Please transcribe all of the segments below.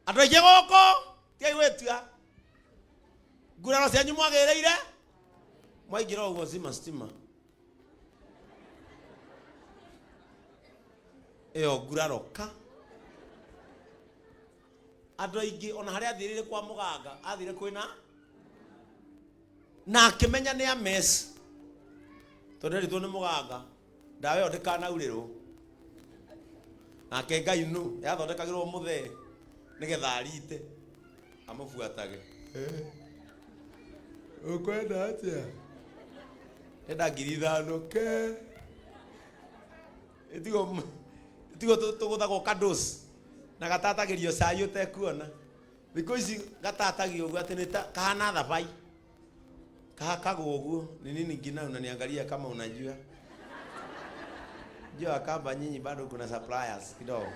Andũ aingĩ gũkũ tiaigwĩtua nguraro cianyu mwagĩrĩire mwaingĩra ũguo cima stima ĩyo nguraro ka andũ aingĩ ona harĩa athirire kwa mũganga athire kwĩna na akĩmenya nĩ a mess tondũ rĩtwo nĩ mũganga ndawa ĩyo ndĩkanaurĩrwo nake Ngai nũ yathondekagĩrwo mũthee nĩgetha arite amũbuatage ukwenda atĩa enda 5,000 ke itigo tũgũthagwo kadosi na gatatagĩrio cai ũtekuona thikũ ici gatatagio ũguo atĩ nĩ kahana thabai kahakagwo ũguo ni nini ngina unaniangalia kama unajua jua kamba nyinyi bado kuna suppliers kidogo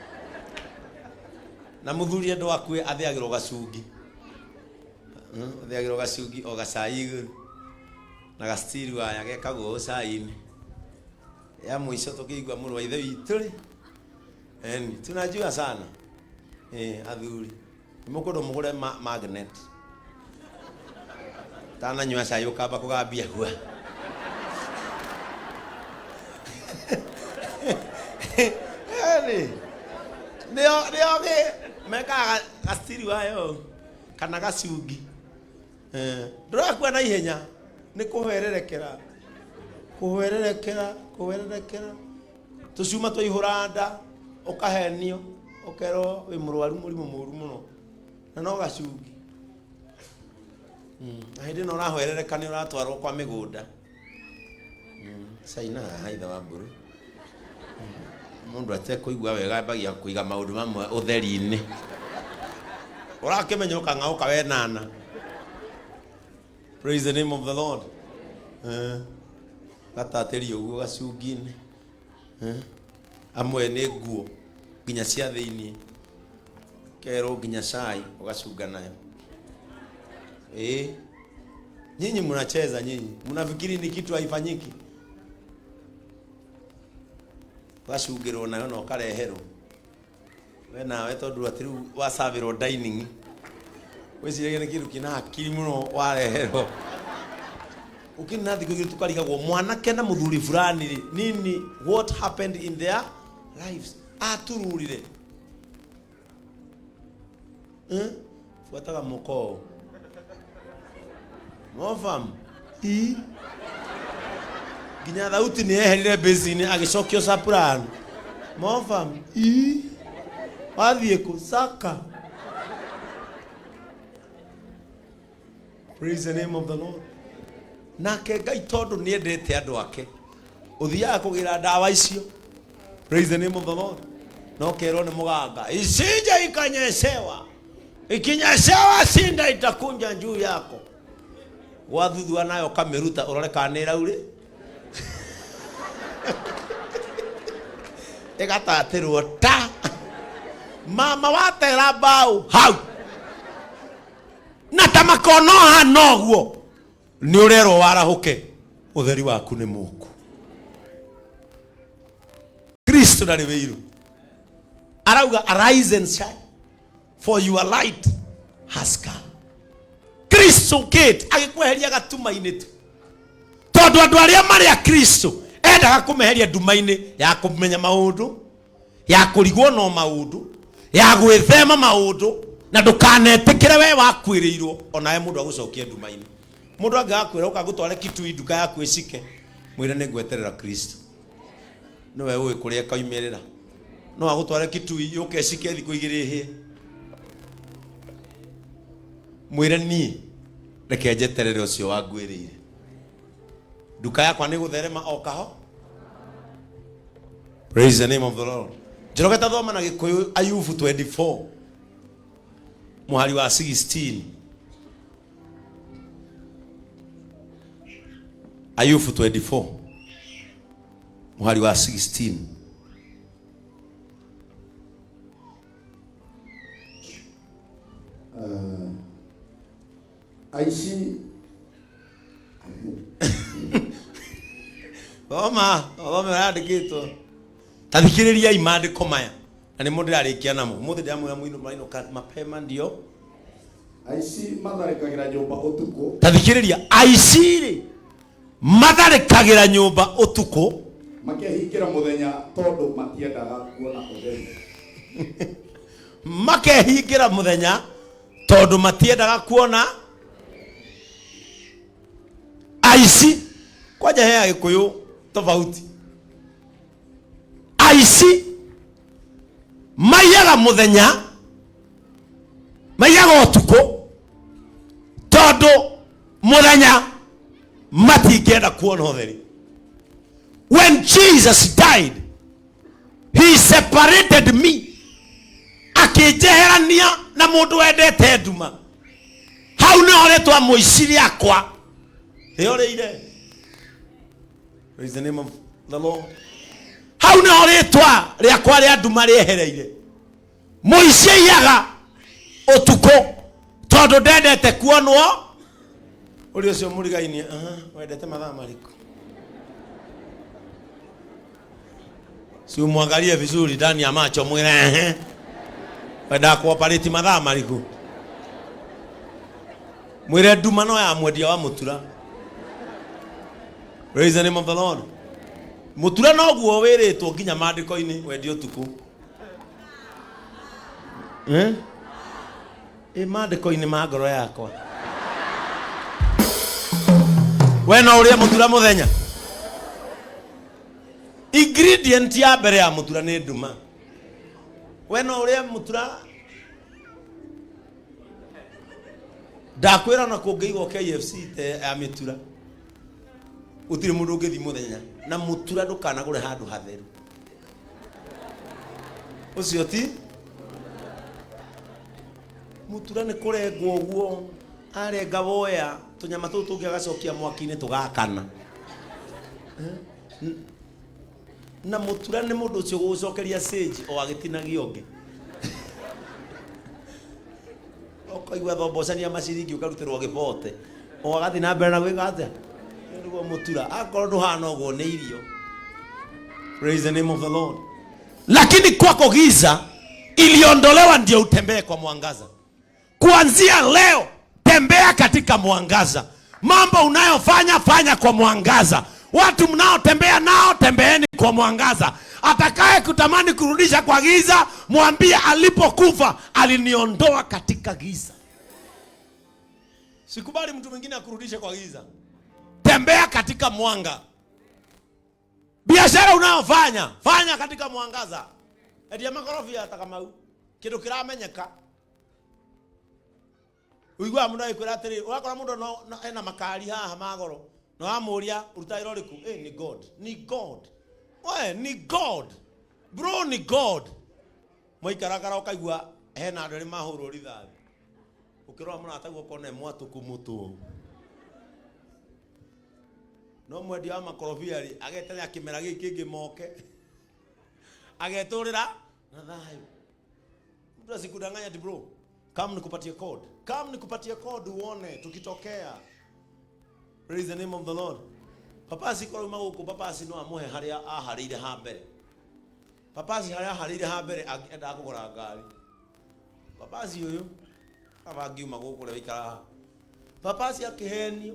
na muthuri ndo akue athiagirwo gacungi athiagirwo gacungi o gacai iguru na gastiri waya gekagwo cai-inĩ ya mũico tukĩigua mũrũ wa ithe witũ rĩ tunajua sana athuri mũkũndũ mũgũre magnet tananyua cai ũkamba kũgambia hua nĩo mekaga gastiri wayo kana gacungi ndũrakua na ihenya nĩ kũhwererekera tũcuma tũihũra nda ũkahenio ũkerwo wĩ mũrwaru mũrimũ mũru mũno na no gacungi na hĩndĩ ĩno ũrahwerereka nĩ ũratwarwo kwa mĩgũnda caina haitha wa mbũrũ mundu atekũigua wega ambagia kũiga maũndũ mamwe ũtheri-inĩ ũrakĩmenya ũkang'aũka we nana. Praise the name of the Lord. Gatatĩri ũguo gacungi-inĩ amwe nĩ nguo nginya cia thĩinĩ kerwo nginya cai ũgacunga nayo. Nyinyi mnacheza nyinyi mnafikiri ni kitu haifanyiki. Wacungĩrwo nayo no kareherwo we nawe tondũ atiru wasavirwo dining wĩciragia nĩ kĩndũ kĩna hakiri mũno wareherwo ukina thikũ igĩrĩ tukarigagwo mwanake na mũthuri fulani nini what happened in their lives atururire fuataga mũkoo mofam ginya thauti nĩ eherire basin agĩcokio soprano mofam wathiĩ kũ saka. Praise the name of the Lord. Nake Ngai tondũ nĩ endete andũ ake ũthiaga kũgĩra ndawa icio. Praise the name of the Lord. No kerwo nĩ mũganga isije ikanyeshewa ikinyeshewa sinda itakunja juu yako wathuthua nayo kameruta ũrore kana ĩraure ĩgatatĩrwo ta mama watera mbao hau na tamakono hanoguo ni urero warahũke ũtheri waku nĩ mũku Kristo ndarĩ wĩiru arauga arise and shine for your light has come. Kristo kit agĩkweheria gatuma-inĩ tu tondũ andũ arĩa marĩ a Kristo endaga kũmeheria nduma-inĩ ya kũmenya maũndũ ya kũrigwo no maũndũ ya gwĩthema maũndũ na ndũkanetĩkĩre we wakwĩrĩirwo onawe mũndũ agũcokia nduma-inĩ. Mũndũ angĩgakwĩra ũkagũtware kitui nduka yaku ĩcike mwĩre nĩ ngweterera Kristo nĩwe ũĩ kũrĩa kaumĩrĩra no agũtware kitui yũke ĩcike thikũ igĩrĩ hĩe mwĩre niĩ reke njeterere ũcio wangwĩrĩire nduka yakwa nĩ gũtherema o kaho. Praise the name of the Lord. Njoroge tathoma na Gĩkũyũ Ayubu 24 muhari wa 16. Ayubu 24 muhari wa 16. Aishi Oma randĩkĩtwo tathikĩrĩria imandĩko maya Ani mundu arikia namo muthi ndamu ya muino mapema ndio aici matharikagira nyumba utuku. Tathikiriria aici matharikagira nyumba utuku makehingira muthenya tondu matiendaga kuona utheri. Makehingira muthenya tondu matiendaga kuona aici. Kwaja hea Gikuyu tofauti. Aici maiyaga muthenya maiyaga utuku tondu muthenya matingenda kuona utheri. When Jesus died, he separated me, akijeherania na mundu wendete nduma. Hau ni oretwa muiciri akwa eoreire. Praise the name of the Lord. Hau ni oretwa riakwa ria nduma riehereire. Muici yaga utuku tondu ndendete kuonwo. Uri ucio murigaini wendete mathaa mariku? Si umwangalie vizuri ndani ya macho mwire wenda kuoperate mathaa mariku. Mwire nduma no ya mwendia wa mutura. Praise the name of the Lord. Mutura no guo wiritwo nginya mandiko-ini wendio tuku. Mandiko-ini ma ngoro yakwa. We no uria mutura muthenya. Ingredient ya mbere ya mutura ni nduma. We no uria mutura. Ndakwira na kungeigwo KFC te ya mitura. Utire mundu ungithi muthenya na mutura ndukanagure handu hatheru. Ucio ti mutura ni kurengwo guo arenga boya tunyama tu tungi agacokia mwaki-ini tugakana. Na mutura ni mundu ucio gucokeria stage o agitinagio ngi. Okaigwa thombocania maciringi ukarutirwo gibote o agathi na mbere na gwika atia ndugo mutura akoro nduhana uguo ni irio. Praise the name of the Lord. Lakini kwako giza iliondolewa ndio utembee kwa mwangaza. Kuanzia leo tembea katika mwangaza. Mambo unayofanya fanya kwa mwangaza. Watu mnaotembea nao tembeeni kwa mwangaza. Atakaye kutamani kurudisha kwa giza mwambie alipokufa aliniondoa katika giza. Sikubali mtu mwingine akurudishe kwa giza. Tembea katika mwanga. Biashara unayofanya fanya katika mwangaza. Edia makorofia atakamau kindu kiramenyeka. Uigwa mundu aikwira atiri urakora mundu no ena makari haha magoro no amuria uruta iroriku ni God, ni God. We ni God bro, ni God. Moikarakara ukaigwa hena andu ri mahuru rithathi ukirwa muna atagwo kone mwatuku mutu no mwendi wa makorofia ri agetere akimera giki kingi moke ageturira na thayu. Mtu asikudanganya ati bro come nikupatie code, come nikupatie code uone tukitokea. Praise the name of the Lord. Papa sikoro maguku papa sino amuhe haria aharire ha mbere. Papa si haria aharire ha mbere enda kugura ngari. Papa si uyu abangi maguku le ikara. Papa si akihenio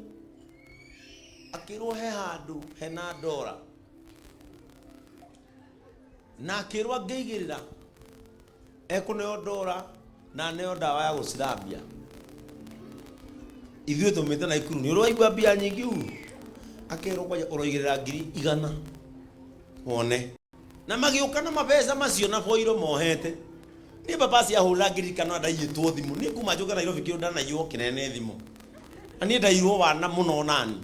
akirwo he handu hena ndora na akirwo ngeigirira ekuneo ndora na neo ndawa ya gucirambia. Ithuĩ tumĩte na ikuru ni ũraigua mbia nyingi u akirwo kwa ũroigirira 100 wone na magĩũka na mabeza macio na boiro mohete ni papa cia hũra 100 kana ndaiyĩtwo thimu ni kuma njoka Nairobi kĩo ndanaiywo kinene thimu ani ndairwo wana muno nani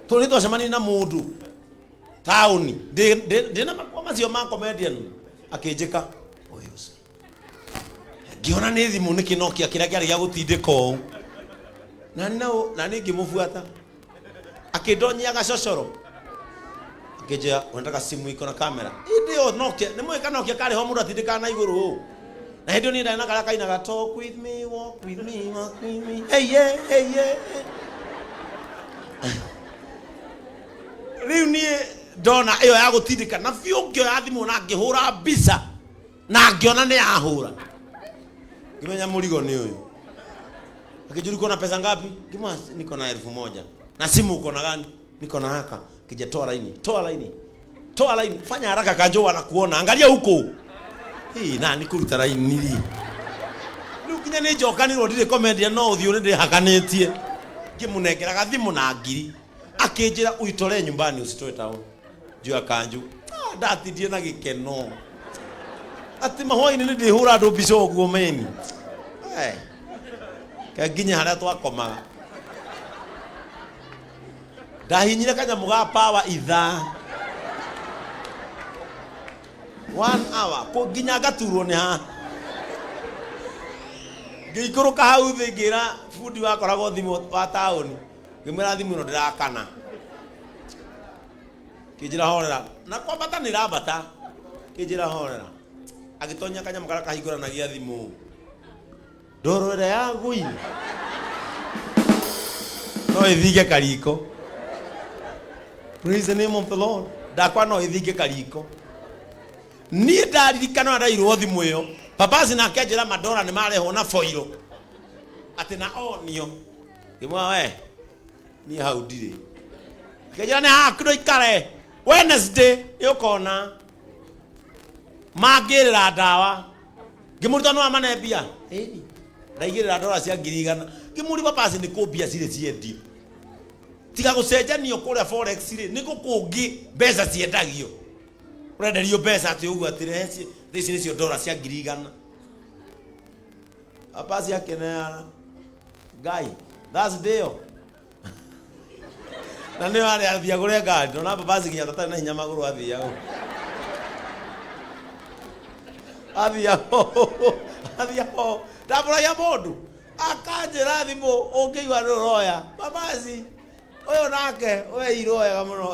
tũrĩ twacemania na mũndũ taũni ndĩna makwa macio ma comedian akĩnjĩka ũyũ ngiona nĩ thimu nĩ kĩnokia kĩrĩa kĩarĩ gĩa gũtindĩka ũũ na nĩ ngĩmũbuata akĩndonyia gacocoro akĩnjĩra unataka simu iko na kamera ndio Nokia nĩ mwĩka Nokia karĩ ho mũndũ atindĩkaga na igũrũ ũũ na hĩndĩ nĩ ndana karĩa kainaga talk with me walk with me walk with me hey yeah hey yeah. Riu niĩ ndona ĩyo ya gũtindĩka na biũ ngĩoya thimũ na ngĩhũra mbica na ngiona ni ahura kimenya muligo ni huyo akijuri uko na pesa ngapi kima niko na 1000 na simu uko na gani niko na haka kija toa laini fanya haraka kanjo wanakuona angalia huko hii nani kuruta laini nili nukinya ni joka ni rodire comment ya no uthio ndi hakanetie kimunengera gathimu na ngiri akinjira uitore nyumbani usitoe town juu akanju ndatithie na gikeno ati mahoi ni ndi hura ndo biso guomeni kaginya haria twakomaga ndahinyire kanyamu ga power itha 1 hour ko ginya gaturwo ni ha ngikuruka hau thingira fundi wakorago thimu wa taoni ngimira thimu no ndirakana kijira horera na kwambata ni rabata kijira horera agitonya kanyamu kara kahigura na gia thimu ndorore ya gui no ithige kariko. Praise the name of the Lord. Dakwa no ithige kariko ni ndaririkana ndairwo thimu iyo papazi na akenjira madora ni mareho na foiro ati na onio kimwa we ni hau ndire kenjira ni hakiro ikare Wednesday yokona magirira ndawa ngimurita no amane bia ndaigirira ndora cia ngirigana ngimuri papazi ni kumbia cire ciendio tiga gucenjanio kuria forex ri ni gukungi mbeca ciendagio urenderio mbeca ati ugu atireci thisi nicio ndora cia ngirigana papazi akenea guy that's deal na ni wale athia kuria ngari ndona papazi kinya tatari na hinya maguru athia ho ndabura ya mundu akanjira thimu ungiigua roya papazi oyo nake we iroya muno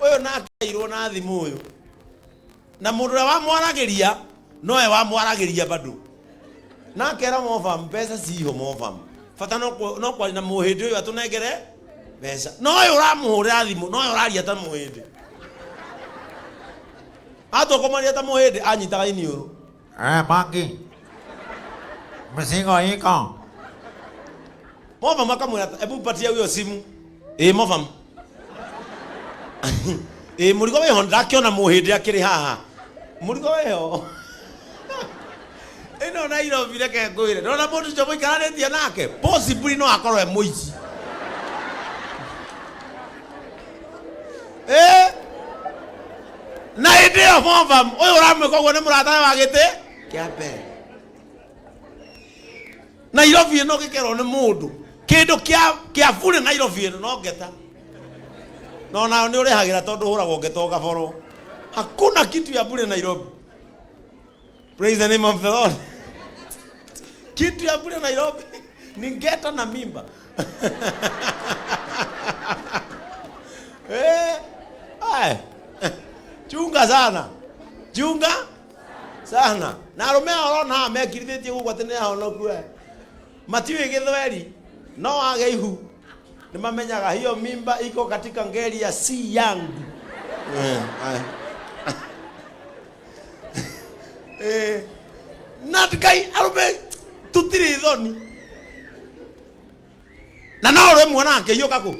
oyo nake iro na thimu uyu na mundu wa mwaragiria noe wa mwaragiria bado nake ra mofam pesa siho mofam fata no kwa na muhindi uyu atunengere pesa noe uramuhurira thimu noe uraria ta muhindi atokomaria ta muhindi anyitaga iniuru Maki. Msingo iko. Mofam akamwira ebu patia huyo simu mofam murigo weho ndakiona muhindi akiri haha murigo weho ino na iro vile ke ngwire ndona mundu cio muikaranetie nake possibly no akorwe muici na ndio mofam uyu uramwika uguo ni murata wa gite kia mbere na Nairobi no gikerwo ni mundu kindu kia bure Nairobi no ngeta no na ni urehagira tondu huragwo ngeto gaboro hakuna kitu ya bure Nairobi. Praise the name of the Lord. Kitu ya bure Nairobi ni ngeta na mimba chunga sana na rume orona mekirithetie gugwa tene hono kwe matiwe githweri no age ihu ni mamenyaga hiyo mimba iko katika ngeli ya si yangu natkai arume tutiri thoni na no ro mwana akiyuka ku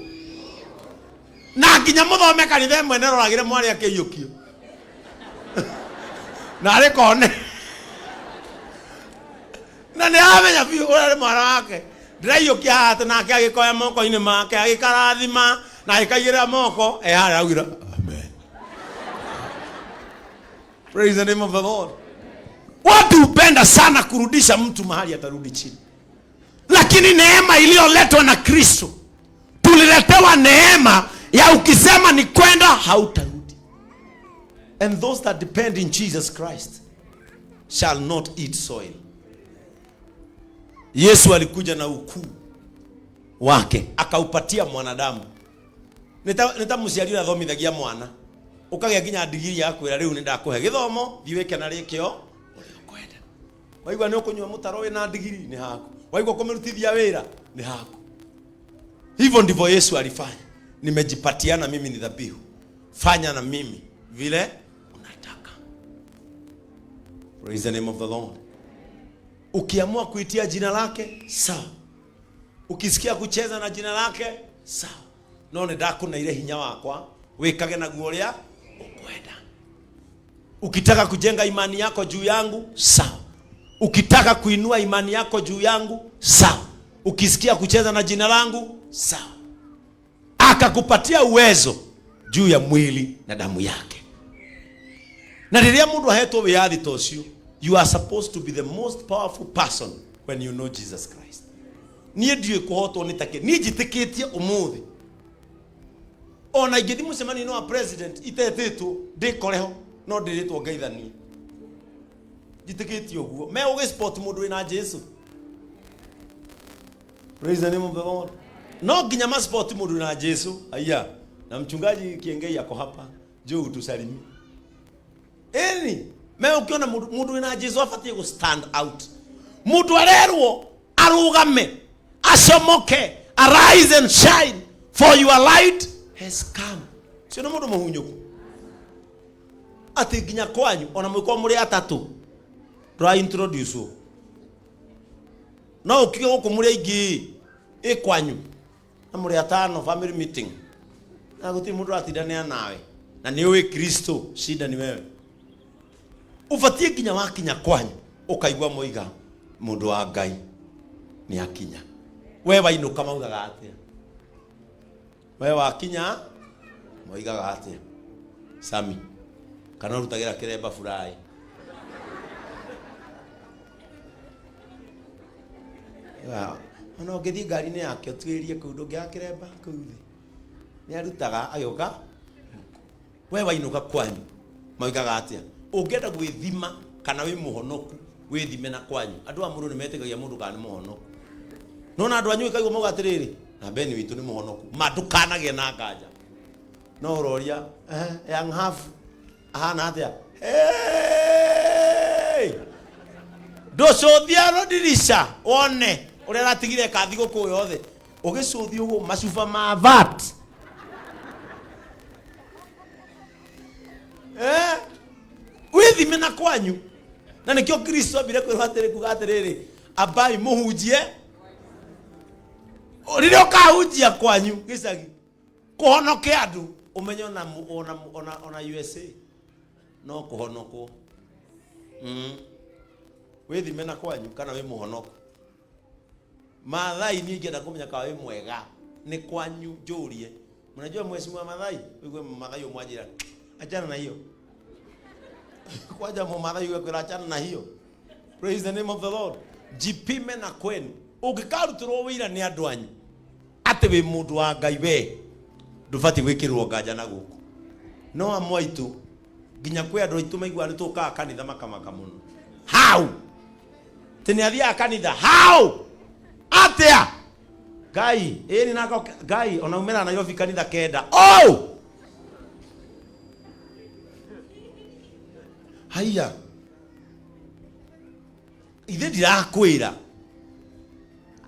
na nginya muthome kanitha mwene roragire mwari akiyukio na ari kone na ne amenya biu ore mwana wake ndiraiyukia hata nake agikoya moko ine make agikarathima na akagira moko araugira amen. Praise the name of the Lord. Watu hupenda sana kurudisha mtu mahali atarudi chini, lakini neema iliyoletwa na Kristo, tuliletewa neema ya ukisema ni kwenda hautarudi. And those that depend in Jesus Christ shall not eat soil. Yesu alikuja na ukuu wake akaupatia mwanadamu. Nitamuciarira thomithagia mwana ukagia ginya ndigiri yakwira riu nindakuhe githomo thiweke na rikio urikwenda. Waigwa ni ukunywa mutaro we na ndigiri ni hako, waigwa kumirutithia wira ni hako. Hivyo ndivyo Yesu alifanya. Nimejipatiana mimi ni dhabihu, fanya na mimi vile unataka. Praise the name of the Lord. Ukiamua kuitia jina lake, sawa. Ukisikia kucheza na jina lake, sawa. No ndakuna ile hinya wakwa, wekage na guoria ukwenda. Ukitaka kujenga imani yako juu yangu, sawa. Ukitaka kuinua imani yako juu yangu, sawa. Ukisikia kucheza na jina langu, sawa. Akakupatia uwezo juu ya mwili na damu yake. Na riria mundu ahetwo wiathi tocio, you are supposed to be the most powerful person when you know Jesus Christ. Nie ndiye kuhotwo nitake, ni jitikitie umuthi. Ona ingithi mucemani no president itetitwo ndikoreho no ndiritwo ngeithani. Jitikitie uguo. Me ugi sport mundu ina Jesu. Praise the name of the Lord. No ginya ma sport mundu ina Jesu. Aya. Na mchungaji Kiengei yako hapa. Njoo utusalimie. Me ukiona mundu ina Jesu afatie go stand out. Mundu arerwo arugame, asomoke, arise and shine, for your light has come. Sio no mundu muhunyoku. Ati ginya kwanyu ona mwiko muri atatu. Try introduce. No ukiyo ko muri igi kwanyu. Na muri atano family meeting. Na guti mundu atidania nawe. Na ni wewe Kristo, shida ni wewe. Ufatie kinya wakinya kwanyu ukaigwa moiga mundu wa Ngai ni akinya. We wainuka maugaga atia? We wakinya moigaga atia? Sami kana rutagira kiremba furai. Wa ono ngithi ngari ni yake twirie kuu ndungia kiremba kuu thi. Ni arutaga ayoka. We wainuka kwanyu moigaga atia? Ungenda gwithima kana wi muhonoku withime na kwanyu. Andu a mundu ni metikagia mundu kana ni muhonoku. Nona andu anyu ikaigwa muga atiriri na beni witu ni muhonoku madukanage na nganja. No roria young half ahana atia? Hey! Docothia rodirisha one uri ratigire kathi guku yothe ugicuthi ugu macuba ma VAT. Withime na kwanyu. Na nikio Kristo abire kwirwatere kugatiriri abai muhunjie. Rire ukahunjia kwanyu gicagi kuhonoke andu umenye ona USA no kuhonokwo. Withime na kwanyu kana wi muhonoko. Mathai ni ngenda kumenya ka wi mwega ni kwanyu njurie. Mnajua mheshimiwa Mathai? Wewe Mathai umwajira. Achana na hiyo. Kwaja mumathai ukwira achana na hiyo. Praise the name of the Lord. Jipime na kwenu. Ugikarutiro wira ni andu anyu. Ati wi mundu wa Ngai we. Ndufati gwikirwo nganja na guku. No amwaitu ginya kwe andu aitu maigwa ni tuka kanitha makamaka muno. How? Tene athia kanitha. How? Atia. Ngai, ni nako Ngai ona umera na yofi kanitha kenda. Oh! Haya. Ithe ndirakwira.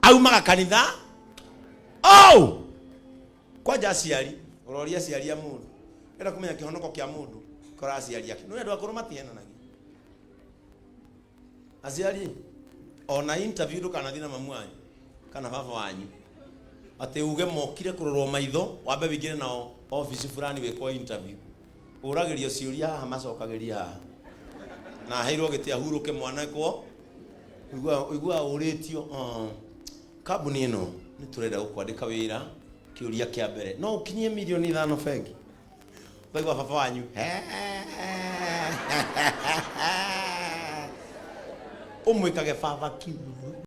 Aumaga kanitha. Oh! Kwaja aciari, uroria aciari a mundu. Enda kumenya kihonoko kia mundu, kora aciari ake. No andu akuru matiena nagi. Aciari ona interview ndukana thina mamu wanyu kana baba wanyu. Ate uge mokire kurorwo maitho, wambe wingire nao office fulani wekwo interview. Uragirio ciuria haha macokagiria haha. Na heirwo giti ahuruke mwana ko igua uritio kabuni ino ni turenda gukwandika wira kiuria kia mbere no ukinyie milioni 5 bengi baigwa baba wanyu umwikage baba kiu